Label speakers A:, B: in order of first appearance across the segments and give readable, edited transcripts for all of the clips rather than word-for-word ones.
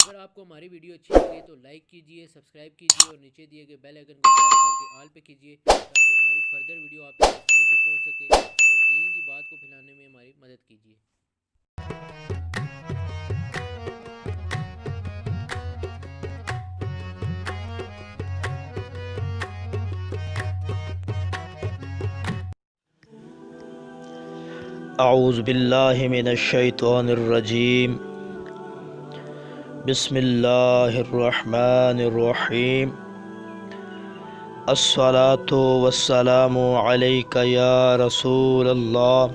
A: اگر آپ کو ہماری ویڈیو اچھی لگے تو لائک کیجئے، سبسکرائب کیجئے اور نیچے دیے گئے بیل آئیکن کو پریس کر کے آل پہ کیجئے تاکہ ہماری فردر ویڈیو آپ تک آسانی سے پہنچ سکے اور دین کی بات کو پھیلانے میں ہماری مدد کیجئے۔
B: اعوذ باللہ من الشیطان الرجیم، بسم اللہ الرحمن الرحیم۔ الصلاۃ والسلام علیک یا رسول اللہ،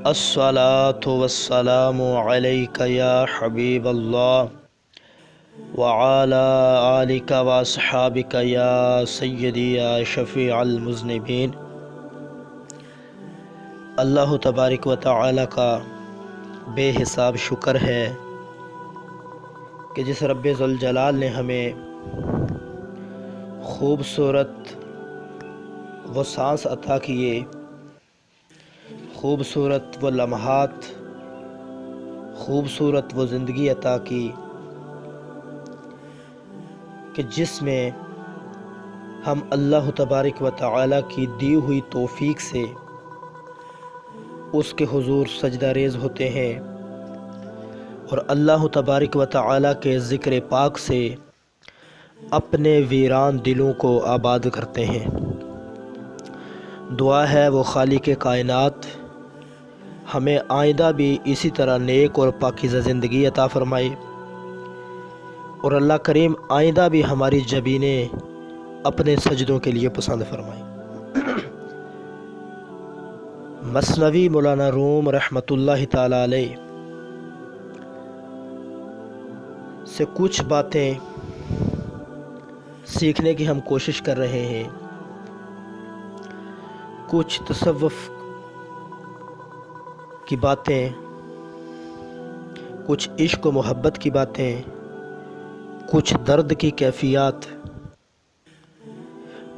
B: الصلاۃ والسلام علیک یا حبیب اللہ، وعلی آلک واصحابک یا سیدی یا شفیع المذنبین۔ اللہ تبارک و تعالی کا بے حساب شکر ہے کہ جس رب ذوالجلال نے ہمیں خوبصورت وہ سانس عطا کیے، خوبصورت وہ لمحات، خوبصورت وہ زندگی عطا کی کہ جس میں ہم اللہ تبارک و تعالی کی دی ہوئی توفیق سے اس کے حضور سجدہ ریز ہوتے ہیں اور اللہ تبارک و تعالی کے ذکر پاک سے اپنے ویران دلوں کو آباد کرتے ہیں۔ دعا ہے وہ خالق کائنات ہمیں آئندہ بھی اسی طرح نیک اور پاکیزہ زندگی عطا فرمائے اور اللہ کریم آئندہ بھی ہماری جبینیں اپنے سجدوں کے لیے پسند فرمائے۔ مثنوی مولانا روم رحمۃ اللہ تعالی علیہ سے کچھ باتیں سیکھنے کی ہم کوشش کر رہے ہیں، کچھ تصوف کی باتیں، کچھ عشق و محبت کی باتیں، کچھ درد کی کیفیات۔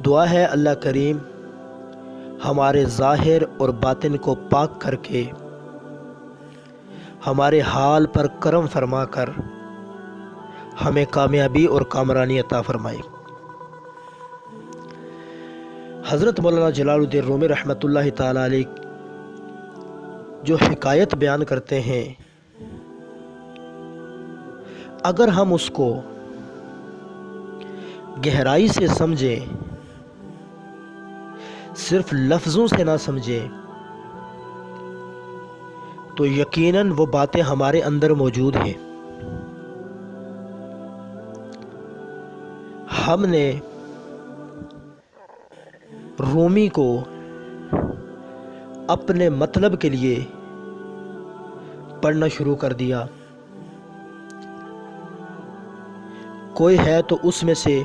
B: دعا ہے اللہ کریم ہمارے ظاہر اور باطن کو پاک کر کے ہمارے حال پر کرم فرما کر ہمیں کامیابی اور کامرانی عطا فرمائے۔ حضرت مولانا جلال الدین رومی رحمۃ اللہ تعالی علیہ جو حکایت بیان کرتے ہیں، اگر ہم اس کو گہرائی سے سمجھیں، صرف لفظوں سے نہ سمجھیں، تو یقیناً وہ باتیں ہمارے اندر موجود ہیں۔ ہم نے رومی کو اپنے مطلب کے لیے پڑھنا شروع کر دیا۔ کوئی ہے تو اس میں سے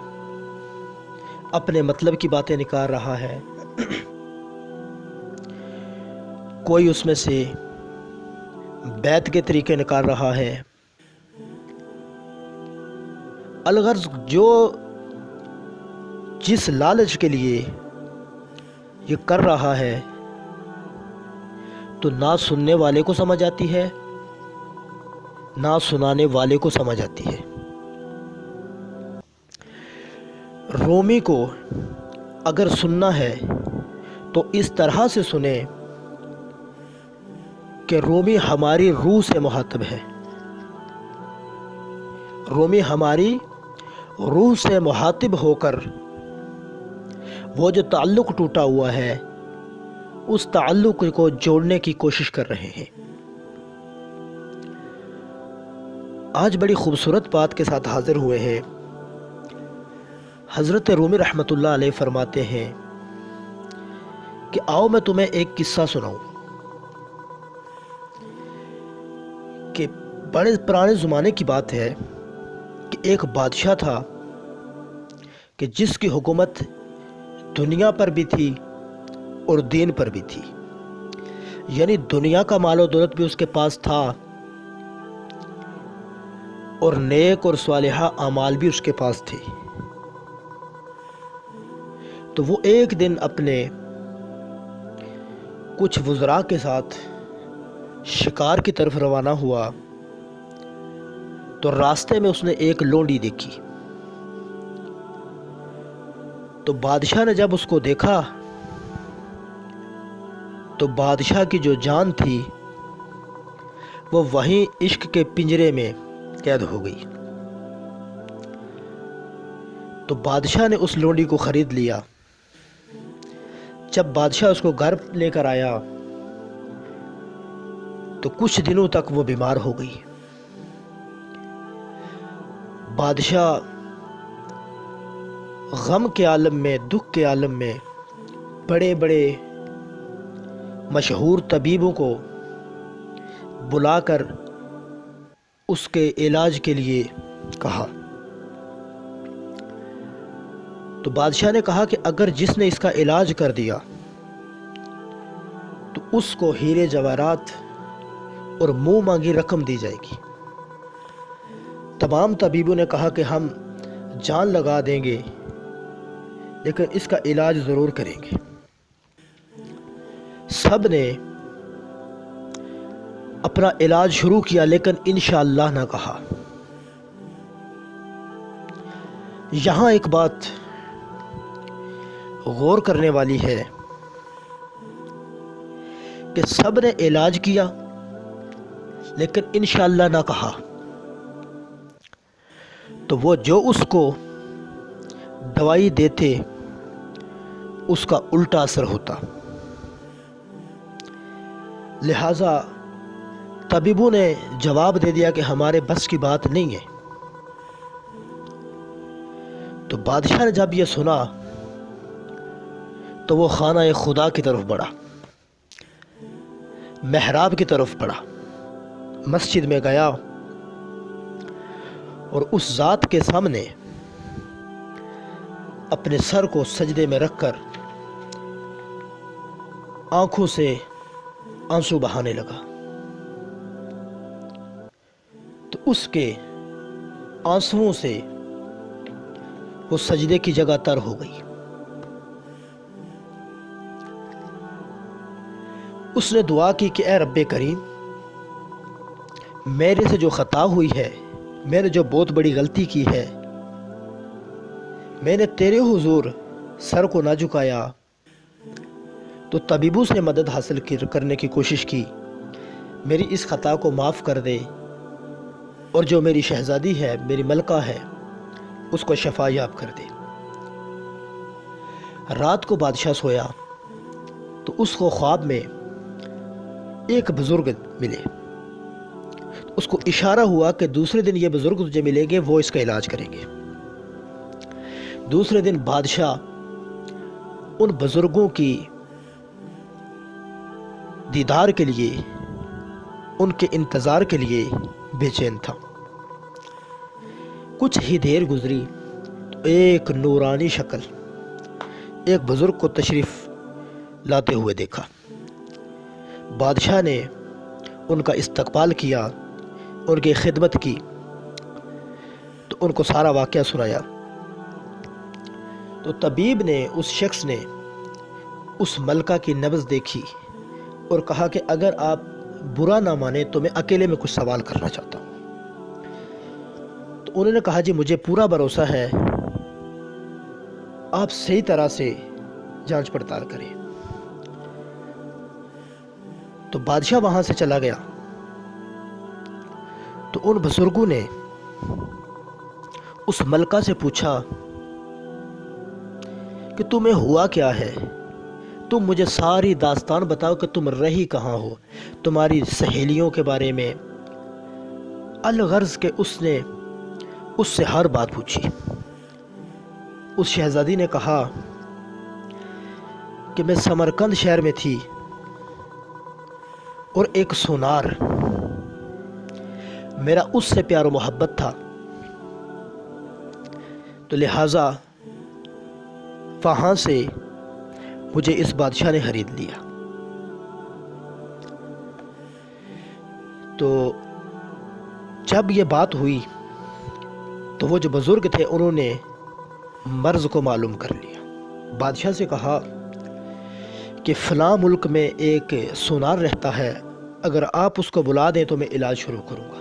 B: اپنے مطلب کی باتیں نکال رہا ہے، کوئی اس میں سے بیت کے طریقے نکال رہا ہے۔ الغرض جو جس لالچ کے لیے یہ کر رہا ہے تو نہ سننے والے کو سمجھ آتی ہے نہ سنانے والے کو سمجھ آتی ہے۔ رومی کو اگر سننا ہے تو اس طرح سے سنیں کہ رومی ہماری روح سے مخاطب ہے، رومی ہماری روح سے مخاطب ہو کر وہ جو تعلق ٹوٹا ہوا ہے اس تعلق کو جوڑنے کی کوشش کر رہے ہیں۔ آج بڑی خوبصورت بات کے ساتھ حاضر ہوئے ہیں۔ حضرت رومی رحمۃ اللہ علیہ فرماتے ہیں کہ آؤ میں تمہیں ایک قصہ سناؤں کہ بڑے پرانے زمانے کی بات ہے کہ ایک بادشاہ تھا کہ جس کی حکومت دنیا پر بھی تھی اور دین پر بھی تھی، یعنی دنیا کا مال و دولت بھی اس کے پاس تھا اور نیک اور صالحہ اعمال بھی اس کے پاس تھے۔ تو وہ ایک دن اپنے کچھ وزراء کے ساتھ شکار کی طرف روانہ ہوا تو راستے میں اس نے ایک لونڈی دیکھی۔ تو بادشاہ نے جب اس کو دیکھا تو بادشاہ کی جو جان تھی وہ وہیں عشق کے پنجرے میں قید ہو گئی۔ تو بادشاہ نے اس لونڈی کو خرید لیا۔ جب بادشاہ اس کو گھر لے کر آیا تو کچھ دنوں تک وہ بیمار ہو گئی۔ بادشاہ غم کے عالم میں، دکھ کے عالم میں بڑے بڑے مشہور طبیبوں کو بلا کر اس کے علاج کے لیے کہا۔ تو بادشاہ نے کہا کہ اگر جس نے اس کا علاج کر دیا تو اس کو ہیرے جواہرات اور منہ مانگی رقم دی جائے گی۔ تمام طبیبوں نے کہا کہ ہم جان لگا دیں گے لیکن اس کا علاج ضرور کریں گے۔ سب نے اپنا علاج شروع کیا لیکن انشاءاللہ نہ کہا۔ یہاں ایک بات غور کرنے والی ہے کہ سب نے علاج کیا لیکن انشاءاللہ نہ کہا، تو وہ جو اس کو دوائی دیتے اس کا الٹا اثر ہوتا۔ لہٰذا طبیبوں نے جواب دے دیا کہ ہمارے بس کی بات نہیں ہے۔ تو بادشاہ نے جب یہ سنا تو وہ خانہ خدا کی طرف بڑھا، محراب کی طرف بڑھا، مسجد میں گیا اور اس ذات کے سامنے اپنے سر کو سجدے میں رکھ کر آنکھوں سے آنسو بہانے لگا۔ تو اس کے آنسوؤں سے وہ سجدے کی جگہ تر ہو گئی۔ اس نے دعا کی کہ اے رب کریم، میرے سے جو خطا ہوئی ہے، میں نے جو بہت بڑی غلطی کی ہے، میں نے تیرے حضور سر کو نہ جھکایا، تو طبیبوں سے مدد حاصل کرنے کی کوشش کی، میری اس خطا کو معاف کر دے، اور جو میری شہزادی ہے، میری ملکہ ہے، اس کو شفا یاب کر دے۔ رات کو بادشاہ سویا تو اس کو خواب میں ایک بزرگ ملے۔ اس کو اشارہ ہوا کہ دوسرے دن یہ بزرگ تجھے ملیں گے، وہ اس کا علاج کریں گے۔ دوسرے دن بادشاہ ان بزرگوں کی دیدار کے لیے، ان کے انتظار کے لیے بے چین تھا۔ کچھ ہی دیر گزری تو ایک نورانی شکل ایک بزرگ کو تشریف لاتے ہوئے دیکھا۔ بادشاہ نے ان کا استقبال کیا، ان کی خدمت کی، تو ان کو سارا واقعہ سنایا۔ تو طبیب نے، اس شخص نے اس ملکہ کی نبض دیکھی اور کہا کہ اگر آپ برا نہ مانیں تو میں اکیلے میں کچھ سوال کرنا چاہتا ہوں۔ تو انہوں نے کہا جی مجھے پورا بھروسہ ہے، آپ صحیح طرح سے جانچ پڑتال کریں۔ تو بادشاہ وہاں سے چلا گیا۔ تو ان بزرگوں نے اس ملکہ سے پوچھا کہ تمہیں ہوا کیا ہے، تم مجھے ساری داستان بتاؤ کہ تم رہی کہاں ہو، تمہاری سہیلیوں کے بارے میں۔ الغرض کہ اس نے اس سے ہر بات پوچھی۔ اس شہزادی نے کہا کہ میں سمرقند شہر میں تھی اور ایک سونار، میرا اس سے پیار و محبت تھا، تو لہٰذا وہاں سے مجھے اس بادشاہ نے خرید لیا۔ تو جب یہ بات ہوئی تو وہ جو بزرگ تھے انہوں نے مرض کو معلوم کر لیا۔ بادشاہ سے کہا کہ فلاں ملک میں ایک سونار رہتا ہے، اگر آپ اس کو بلا دیں تو میں علاج شروع کروں گا۔